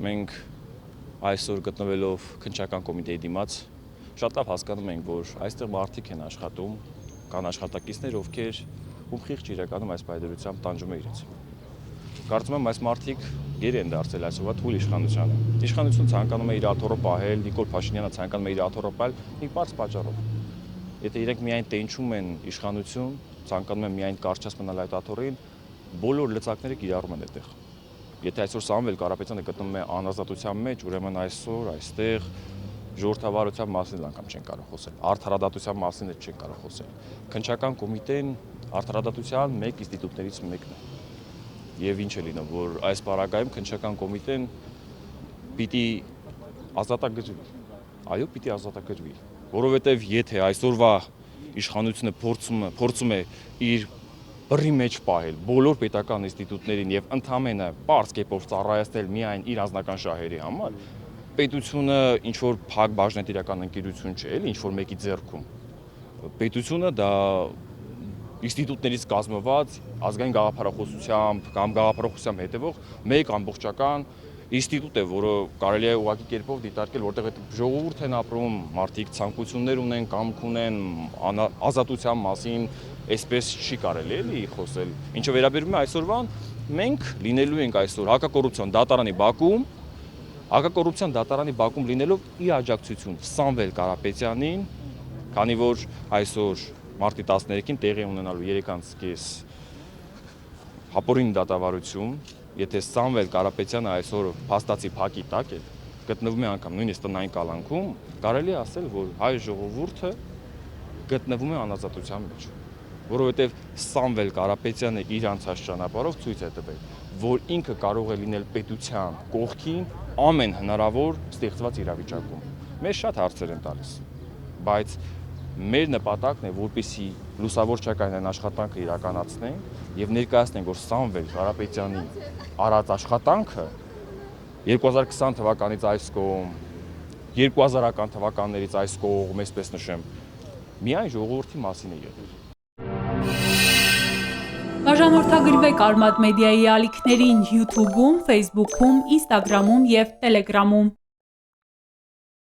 մենք այսօր գտնվելով քննչական կոմիտեի դիմաց շատ լավ հասկանում ենք, որ այստեղ մարդիկ են աշխատում, կան աշխատակիցներ, ովքեր ում խիղճ իրականում այս պայմանությամբ տանջում է իրենց։ Կարծում եմ այս մարդիկ գերի են դարձել այսօրվա թույլ իշխանությանը։ Իշխանությունը ցանկանում է իր աթոռը պահել, Նիկոլ Փաշինյանը ցանկանում է իր աթոռը պահել մի պարզ պատճառով։ Եթե իրենք միայն տենչում են իշխանություն, ցանկանում են միայն կարճած մնալ այդ աթոռին, բոլոր լծակները կիրառում են այդտեղ։ Եթե այսօր Սամվել Կարապետյանը գտնվում է անազատության մեջ, ուրեմն այսօր այստեղ ժողովրդավարության մասին անգամ չեն կարող խոսել, արդարադատության մասին էլ չեն կարող խոսել։ Քննչական կոմիտեն արդարադատության մեկ ինստիտուտներից մեկն է։ Եվ ինչ է լինում, որ այս պարագայում քննչական կոմիտեն պիտի ազատագրվի։ Այո, պիտի ազատագրվի, որովհետև եթե այսօրվա իշխանությունը փորձում է իր բռի մեջ պահել բոլոր պետական ինստիտուտներին եւ ընդամենը պարզ կերպով ծառայեցնել միայն իր անձնական շահերի համար, պետությունը ինչ որ փակ բաժնետիրական ընկերություն չէ, էլի ինչ որ մեկի ձեռքում։ Պետությունը դա ինստիտուտներից կազմված ազգային գաղափարախոսությամբ կամ գաղափարախոսությամբ հետևող մեկ ամբողջական ինստիտուտ է, որը կարելի է ուղղակի կերպով դիտարկել, որտեղ այդ ժողովուրդ են ապրում, մարդիկ ցանկություններ ունեն, կամք ունեն, ազատության մասին այսպես չի կարելի էլի խոսել։ Ինչը վերաբերում է այսօրվան, մենք լինելու ենք այսօր հակակոռուպցիոն դատարանի բակում լինելով ի աջակցություն Սամվել Կարապետյանին, քանի որ այսօր մարտի 13-ին տեղի ունենալու 3:30 հապորին դատավարություն, եթե Սամվել Կարապետյանը այսօր փաստացի փակի տակ է, գտնվում է անգամ նույնիսկ տնային կալանքում, կարելի է ասել, որ հայ ժողովուրդը գտնվում է անազատության մեջ, որովհետև Սամվել Կարապետյանը իր անցած ճանապարհով ցույց է տվել, որ ինքը կարող է լինել պետության կողքին ամեն հնարավոր ստեղծված իրավիճակում։ Մեզ շատ հարցեր են տալիս, բայց մեր նպատակն է, որպեսզի լուսավորչական այն աշխատանքը իրականացնենք եւ ներկայացնենք, որ Սամվել Կարապետյանի արած աշխատանքը 2020 թվականից այս կողմ, 2000-ական թվականներից այս կողմ, այսպես նշեմ, միայն ժողովրդի մասին է եղել։ Բաժանորդագրվեք Արմադ մեդիայի ալիքներին YouTube-ում, Facebook-ում, Instagram-ում և Telegram-ում։